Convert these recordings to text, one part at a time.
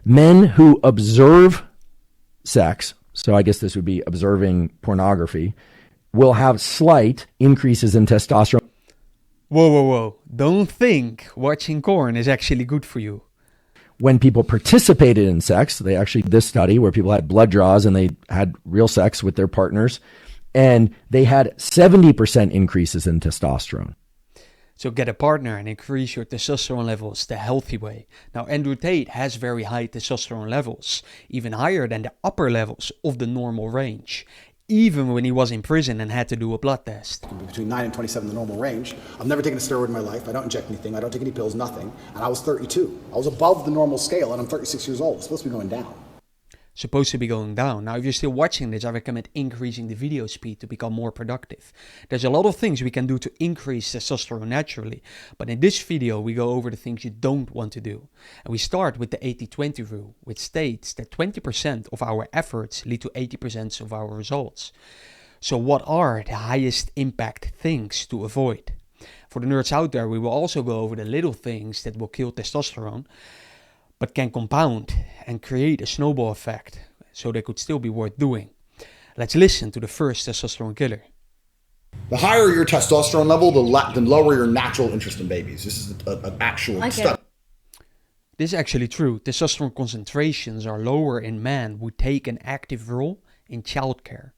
Men who observe sex, so I guess this would be observing pornography, will have slight increases in testosterone. Whoa. Don't think watching porn is actually good for you. When people participated in sex, they actually did this study where people had blood draws and they had real sex with their partners, and they had 70% increases in testosterone. So get a partner and increase your testosterone levels the healthy way. Now, Andrew Tate has very high testosterone levels, even higher than the upper levels of the normal range, even when he was in prison and had to do a blood test. Between 9 and 27, the normal range. I've never taken a steroid in my life. I don't inject anything. I don't take any pills, nothing. And I was 32. I was above the normal scale, and I'm 36 years old. It's supposed to be going down. Supposed to be going down. Now, if you're still watching this, I recommend increasing the video speed to become more productive. There's a lot of things we can do to increase testosterone naturally, but in this video we go over the things you don't want to do. And we start with the 80-20 rule, which states that 20% of our efforts lead to 80% of our results. So what are the highest impact things to avoid? For the nerds out there, we will also go over the little things that will kill testosterone, but can compound and create a snowball effect, so they could still be worth doing. Let's listen to the first testosterone killer. The higher your testosterone level, the lower your natural interest in babies. This is an actual study. This is actually true. Testosterone concentrations are lower in men who take an active role in childcare.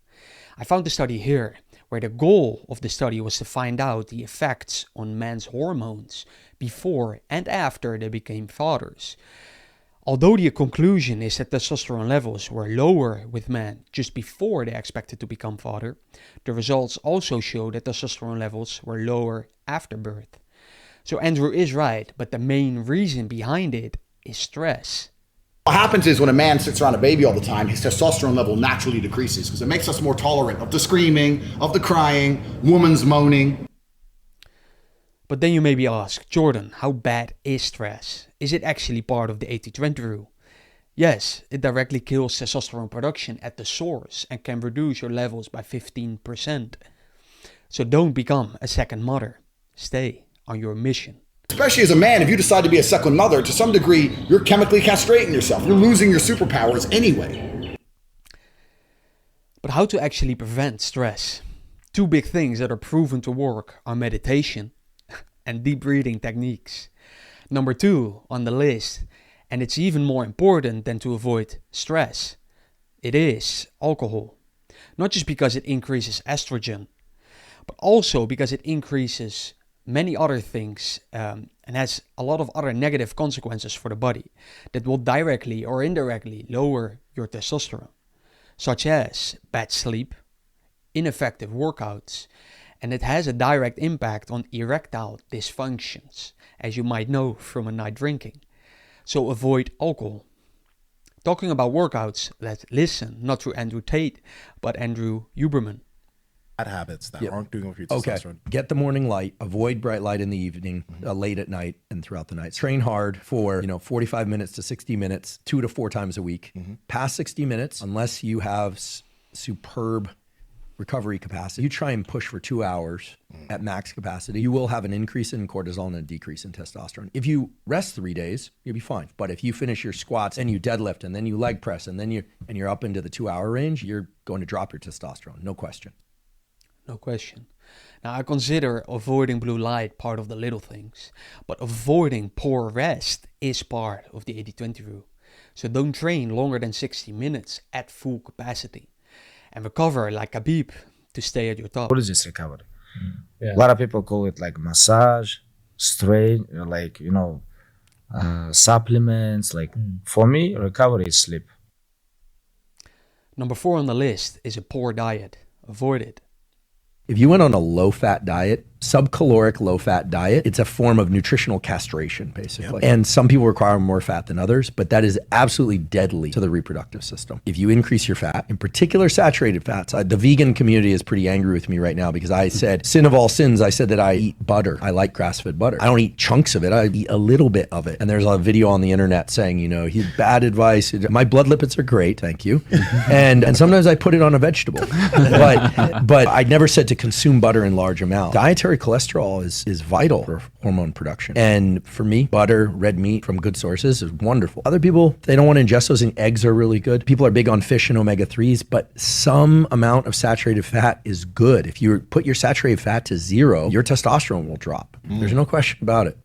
I found the study here, where the goal of the study was to find out the effects on men's hormones before and after they became fathers. Although the conclusion is that testosterone levels were lower with men just before they expected to become father, the results also show that testosterone levels were lower after birth. So Andrew is right, but the main reason behind it is stress. What happens is when a man sits around a baby all the time, his testosterone level naturally decreases because it makes us more tolerant of the screaming, of the crying, woman's moaning. But then you maybe ask, Jordan, how bad is stress? Is it actually part of the 80-20 rule? Yes, it directly kills testosterone production at the source and can reduce your levels by 15%. So don't become a second mother. Stay on your mission. Especially as a man, if you decide to be a second mother, to some degree, you're chemically castrating yourself. You're losing your superpowers anyway. But how to actually prevent stress? Two big things that are proven to work are meditation and deep breathing techniques. Number 2 on the list, and it's even more important than to avoid stress, it is alcohol. Not just because it increases estrogen, but also because it increases many other things and has a lot of other negative consequences for the body that will directly or indirectly lower your testosterone, such as bad sleep, ineffective workouts, and it has a direct impact on erectile dysfunctions, as you might know from a night drinking. So avoid alcohol. Talking about workouts, let's listen, not to Andrew Tate, but Andrew Huberman. Bad habits that aren't doing with your testosterone. Okay, get the morning light, avoid bright light in the evening, late at night and throughout the night. Train hard for 45 minutes to 60 minutes, 2 to 4 times a week. Past 60 minutes, unless you have superb recovery capacity, you try and push for 2 hours at max capacity, you will have an increase in cortisol and a decrease in testosterone. If you rest 3 days, you'll be fine. But if you finish your squats and you deadlift and then you leg press and then you're up into the 2-hour range, you're going to drop your testosterone, no question. No question. Now, I consider avoiding blue light part of the little things, but avoiding poor rest is part of the 80-20 rule. So don't train longer than 60 minutes at full capacity and recover like Khabib to stay at your top. What is this recovery? Yeah. A lot of people call it like massage, strain, supplements. For me, recovery is sleep. Number 4 on the list is a poor diet. Avoid it. If you went on a low-fat diet, subcaloric low-fat diet, it's a form of nutritional castration, basically. Yep. And some people require more fat than others, but that is absolutely deadly to the reproductive system. If you increase your fat, in particular saturated fats, the vegan community is pretty angry with me right now because I said, sin of all sins, I said that I eat butter. I like grass-fed butter. I don't eat chunks of it. I eat a little bit of it. And there's a video on the internet saying, he's bad advice. My blood lipids are great, thank you. and sometimes I put it on a vegetable. But I never said to consume butter in large amounts. Dietary dietary cholesterol is vital for hormone production. And for me, butter, red meat from good sources is wonderful. Other people, they don't want to ingest those, and eggs are really good. People are big on fish and omega-3s, but some amount of saturated fat is good. If you put your saturated fat to 0, your testosterone will drop. There's no question about it.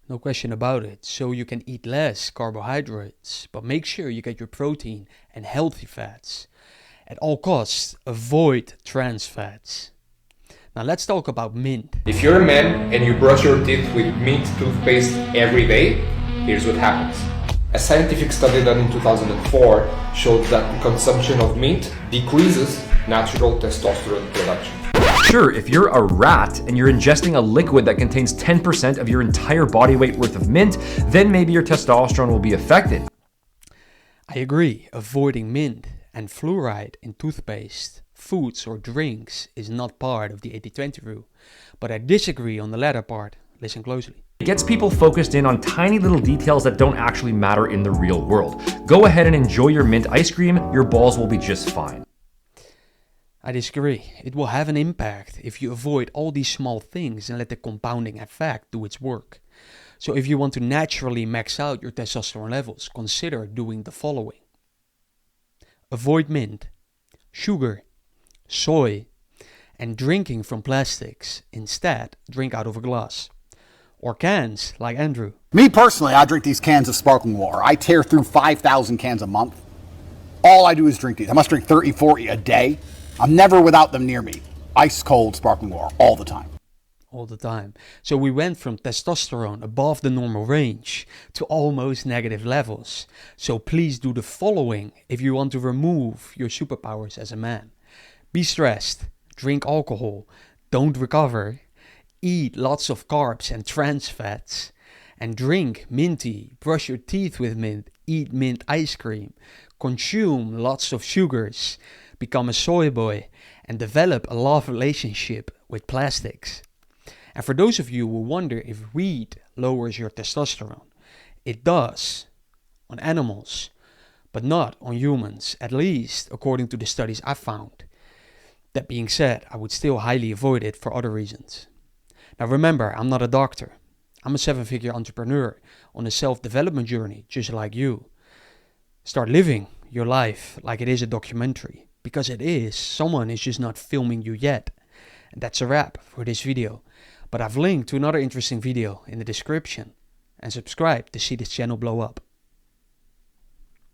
No question about it. So you can eat less carbohydrates, but make sure you get your protein and healthy fats. At all costs, avoid trans fats. Now let's talk about mint. If you're a man and you brush your teeth with mint toothpaste every day, here's what happens. A scientific study done in 2004 showed that consumption of mint decreases natural testosterone production. Sure, if you're a rat and you're ingesting a liquid that contains 10% of your entire body weight worth of mint, then maybe your testosterone will be affected. I agree, avoiding mint and fluoride in toothpaste, foods or drinks is not part of the 80-20 rule. But I disagree on the latter part. Listen closely. It gets people focused in on tiny little details that don't actually matter in the real world. Go ahead and enjoy your mint ice cream, your balls will be just fine. I disagree. It will have an impact if you avoid all these small things and let the compounding effect do its work. So if you want to naturally max out your testosterone levels, consider doing the following. Avoid mint, sugar, soy, and drinking from plastics. Instead, drink out of a glass. Or cans, like Andrew. Me personally, I drink these cans of sparkling water. I tear through 5,000 cans a month. All I do is drink these. I must drink 30, 40 a day. I'm never without them near me. Ice cold sparkling water all the time. All the time. So we went from testosterone above the normal range to almost negative levels. So please do the following if you want to remove your superpowers as a man. Be stressed, drink alcohol, don't recover, eat lots of carbs and trans fats, and drink mint tea, brush your teeth with mint, eat mint ice cream, consume lots of sugars, become a soy boy, and develop a love relationship with plastics. And for those of you who wonder if weed lowers your testosterone, it does on animals, but not on humans, at least according to the studies I found. That being said, I would still highly avoid it for other reasons. Now remember, I'm not a doctor. I'm a 7-figure entrepreneur on a self-development journey, just like you. Start living your life like it is a documentary, because it is. Someone is just not filming you yet. And that's a wrap for this video. But I've linked to another interesting video in the description. And subscribe to see this channel blow up.